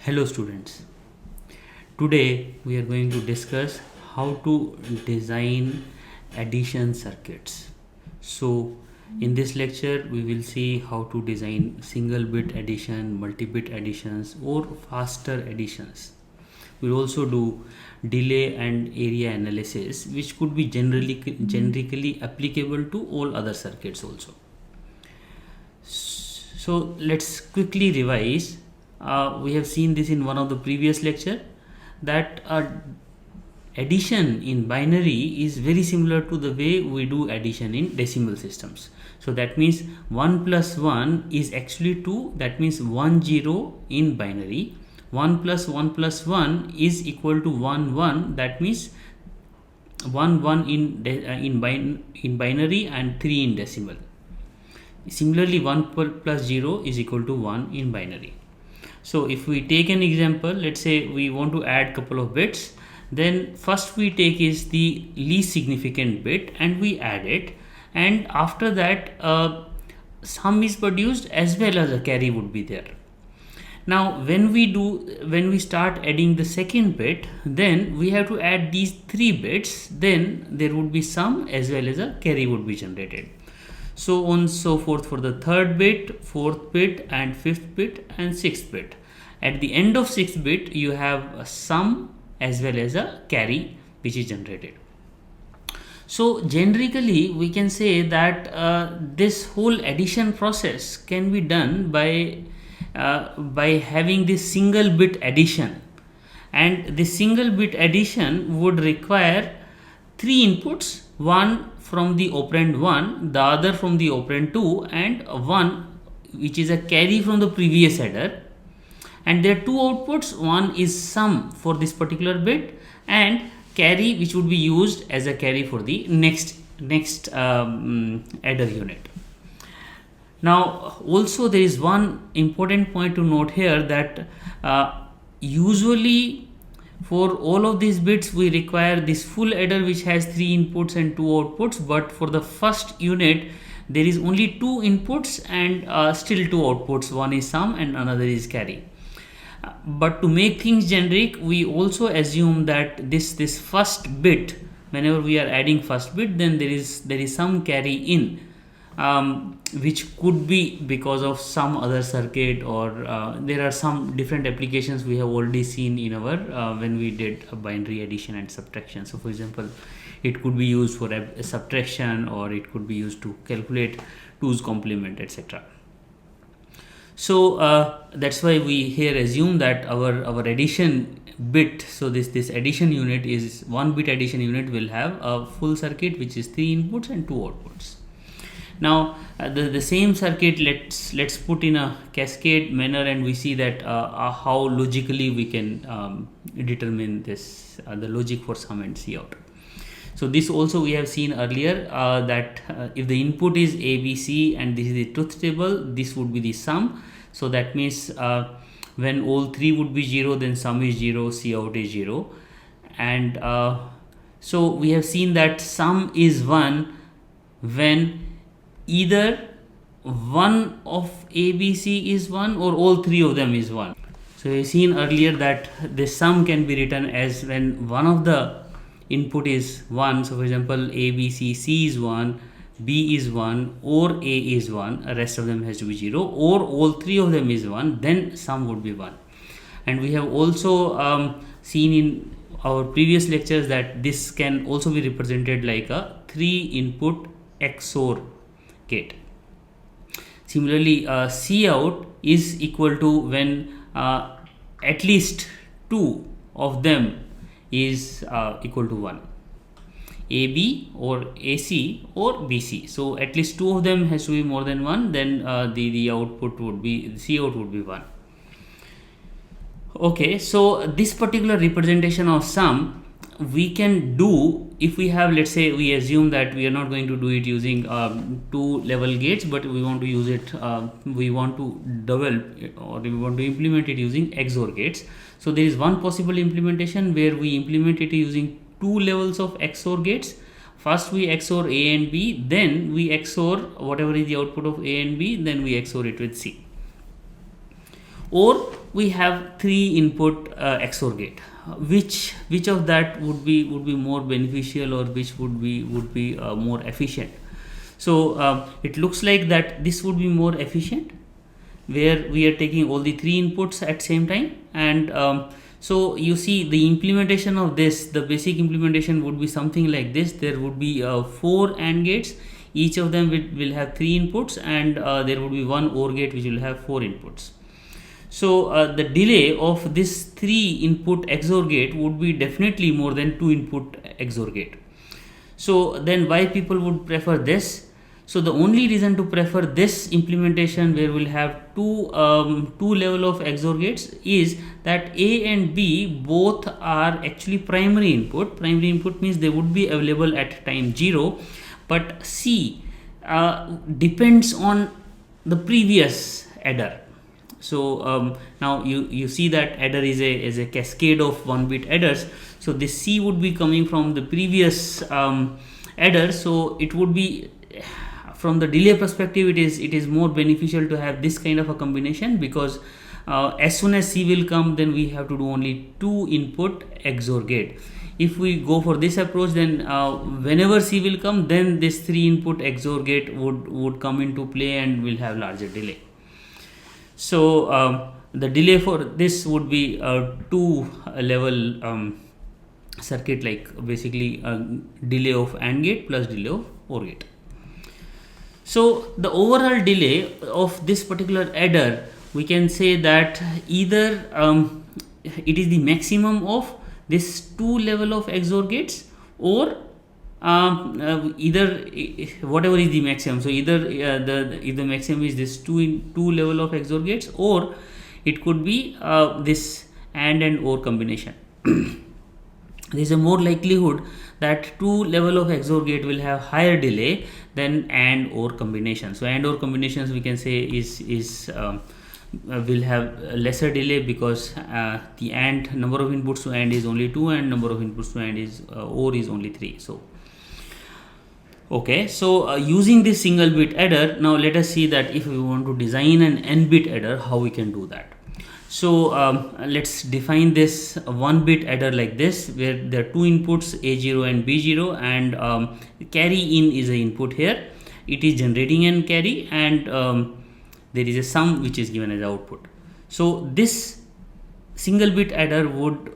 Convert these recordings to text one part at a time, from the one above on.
Hello students, today we are going to discuss how to design addition circuits. So in this lecture we will see how to design single bit addition, multi-bit additions or faster additions. We'll also do delay and area analysis, which could be generically applicable to all other circuits also. So let's quickly revise. We have seen this in one of the previous lecture that addition in binary is very similar to the way we do addition in decimal systems. So that means 1 plus 1 is actually 2, that means 1 0 in binary. 1 plus 1 plus 1 is equal to 1 1, that means 1 1 in binary and 3 in decimal. Similarly, 1 plus 0 is equal to 1 in binary. So if we take an example, let's say we want to add couple of bits, then first we take is the least significant bit and we add it, and after that sum is produced as well as a carry would be there. Now when we start adding the second bit, then we have to add these 3 bits, then there would be sum as well as a carry would be generated. So on so forth for the third bit, fourth bit and fifth bit and sixth bit. At the end of sixth bit you have a sum as well as a carry which is generated. So generically we can say that this whole addition process can be done by having this single bit addition, and this single bit addition would require 3 inputs, one from the operand 1, the other from the operand 2, and one which is a carry from the previous adder, and there are 2 outputs, one is sum for this particular bit and carry which would be used as a carry for the next adder unit. Now also there is one important point to note here that usually for all of these bits we require this full adder which has 3 inputs and 2 outputs, but for the first unit there is only 2 inputs and still 2 outputs, one is sum and another is carry. But to make things generic, we also assume that this first bit, whenever we are adding first bit, then there is some carry in, which could be because of some other circuit, or there are some different applications we have already seen in our when we did a binary addition and subtraction. So for example, it could be used for a subtraction, or it could be used to calculate 2's complement, etc. So that's why we here assume that our addition bit, so this addition unit is 1 bit addition unit will have a full circuit which is 3 inputs and 2 outputs. Now the same circuit let's put in a cascade manner, and we see that how logically we can determine this the logic for sum and cout. So this also we have seen earlier that if the input is ABC and this is the truth table, this would be the sum. So that means when all 3 would be 0, then sum is 0, cout is 0, and so we have seen that sum is 1 when either one of ABC is 1 or all 3 of them is 1. So we have seen earlier that the sum can be written as when one of the input is 1. So for example, A, B, C is 1, B is 1, or A is 1, the rest of them has to be 0, or all 3 of them is 1, then sum would be 1. And we have also seen in our previous lectures that this can also be represented like a 3 input XOR gate. Similarly, cout is equal to when at least 2 of them is equal to 1, AB or AC or BC. So at least 2 of them has to be more than 1, then the output would be, cout would be 1. Okay, so this particular representation of sum we can do if we have, let's say we assume that we are not going to do it using 2 level gates, but we want to use it, we want to develop or we want to implement it using XOR gates. So there is one possible implementation where we implement it using 2 levels of XOR gates. First we XOR A and B, then we XOR whatever is the output of A and B, then we XOR it with C. Or we have 3 input XOR gate. Which of that would be more beneficial, or which would be more efficient? So it looks like that this would be more efficient, where we are taking all the 3 inputs at same time. And so you see the implementation of this, the basic implementation would be something like this. There would be 4 AND gates, each of them will have 3 inputs, and there would be 1 OR gate which will have 4 inputs. So the delay of this 3 input XOR gate would be definitely more than 2 input XOR gate. So then why people would prefer this? So the only reason to prefer this implementation, where we'll have two level of XOR gates, is that A and B both are actually primary input. Primary input means they would be available at time 0, but C depends on the previous adder. So now you see that adder is a cascade of 1-bit adders. So this C would be coming from the previous adder. So it would be, from the delay perspective, it is more beneficial to have this kind of a combination, because as soon as C will come, then we have to do only 2 input XOR gate. If we go for this approach, then whenever C will come, then this 3 input XOR gate would come into play and will have larger delay. So the delay for this would be a 2 level circuit, like basically delay of AND gate plus delay of OR gate. So the overall delay of this particular adder, we can say that either it is the maximum of this 2 level of XOR gates, or either whatever is the maximum. So either the maximum is this 2 level of XOR gates, or it could be this AND and OR combination. There is a more likelihood that 2 level of XOR gate will have higher delay than AND OR combination. So AND OR combinations, we can say, is will have lesser delay, because the AND number of inputs to AND is only 2, and number of inputs to AND is OR is only 3. So okay, so using this single bit adder, now let us see that if we want to design an n-bit adder, how we can do that. So let's define this 1-bit adder like this, where there are 2 inputs, A0 and B0, and carry in is an input here. It is generating an carry, and there is a sum which is given as output. So this single bit adder would,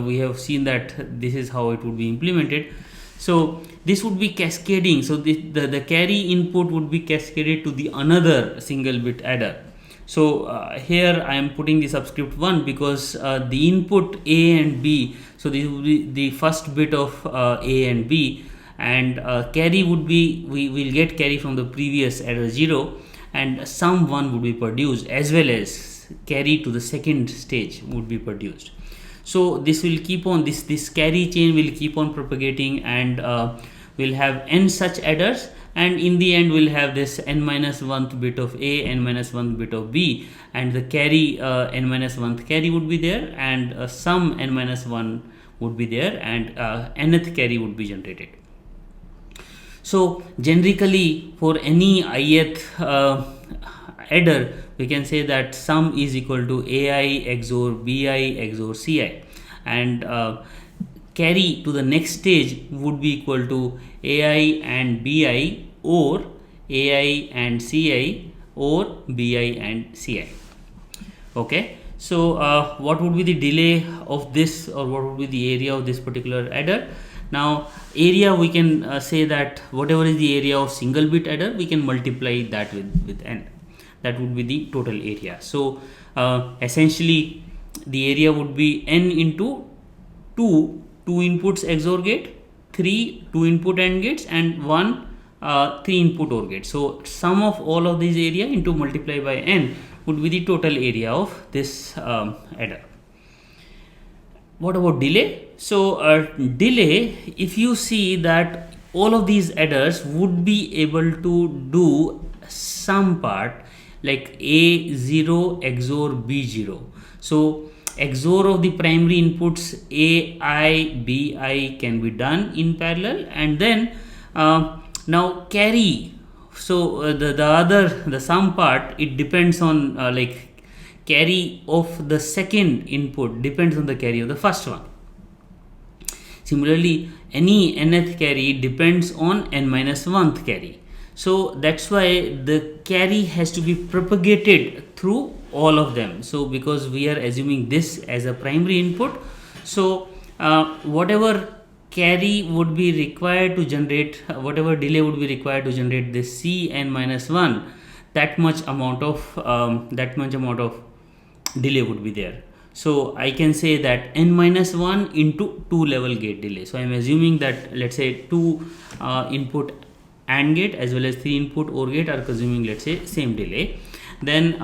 we have seen that this is how it would be implemented. So this would be cascading. So the carry input would be cascaded to the another single bit adder. So here I am putting the subscript 1, because the input A and B, so this will be the first bit of A and B, and carry would be, we will get carry from the previous adder 0, and sum 1 would be produced, as well as carry to the second stage would be produced. So this will keep on, this carry chain will keep on propagating, and we'll have n such adders, and in the end we'll have this n-1th bit of A, n-1th bit of B, and the carry n-1th carry would be there, and sum n-1 would be there, and nth carry would be generated. So generically, for any ith adder, we can say that sum is equal to AI XOR BI XOR CI, and carry to the next stage would be equal to AI and BI, or AI and CI, or BI and CI. Okay, so what would be the delay of this, or what would be the area of this particular adder? Now area, we can say that whatever is the area of single bit adder, we can multiply that with n. That would be the total area. So essentially the area would be n into 2 inputs XOR gate, 3 2 input AND gates, and 1 3 input OR gate. So sum of all of these area into multiply by n would be the total area of this adder. What about delay? So delay, if you see that all of these adders would be able to do some part, like A0 XOR B0. So XOR of the primary inputs AI, BI can be done in parallel, and then now carry. So the sum part, it depends on like carry of the second input depends on the carry of the first one. Similarly, any nth carry depends on n minus 1th carry. So that's why the carry has to be propagated through all of them. So because we are assuming this as a primary input, so whatever carry would be required to generate, whatever delay would be required to generate this Cn minus 1, that much amount of delay would be there. So I can say that n minus 1 into 2 level gate delay. So I am assuming that, let's say, 2 input AND gate as well as 3 input OR gate are consuming, let's say, same delay. Then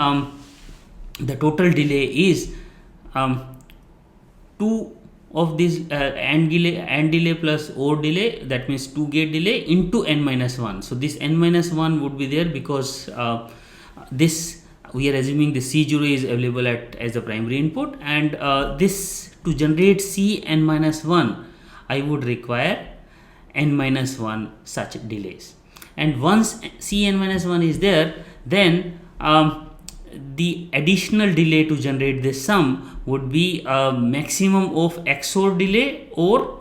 the total delay is 2 of this AND delay plus OR delay, that means 2 gate delay into n minus 1. So this n minus 1 would be there because this, we are assuming the C0 is available as the primary input, and this, to generate Cn minus 1, I would require n minus 1 such delays. And once Cn minus 1 is there, then the additional delay to generate this sum would be a maximum of XOR delay or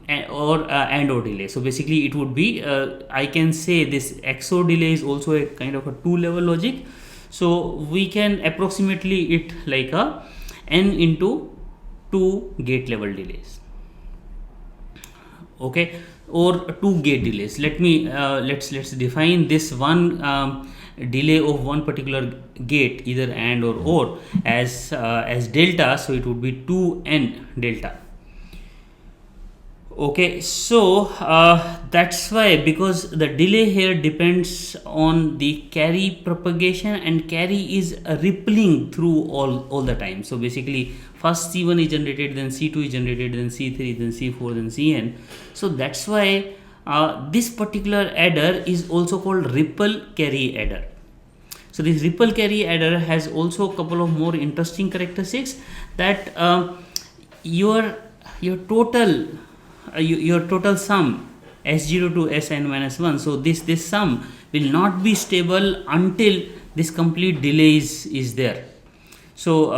AND OR delay. So basically it would be, I can say this XOR delay is also a kind of a 2 level logic. So we can approximately it like a n into 2 gate level delays, okay, or 2 gate delays. Let's define this one delay of one particular gate, either AND or OR, as delta. So it would be 2n delta. Okay, so that's why, because the delay here depends on the carry propagation, and carry is rippling through all the time. So basically first C1 is generated, then C2 is generated, then C3, then C4, then Cn. So that's why this particular adder is also called ripple carry adder. So this ripple carry adder has also a couple of more interesting characteristics, that your total sum S0 to Sn minus 1, so this sum will not be stable until this complete delay is there. So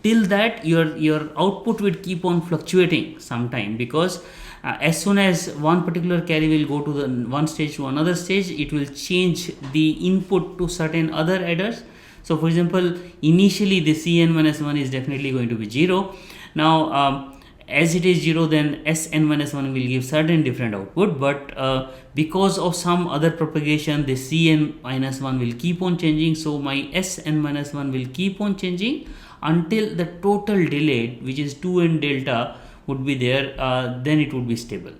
till that your output will keep on fluctuating sometime, because as soon as one particular carry will go to the one stage to another stage, it will change the input to certain other adders. So for example, initially the Cn minus 1 is definitely going to be 0. Now as it is 0, then Sn minus 1 will give certain different output, but because of some other propagation, the Cn minus 1 will keep on changing. So my Sn minus 1 will keep on changing until the total delay, which is 2n delta, would be there, then it would be stable.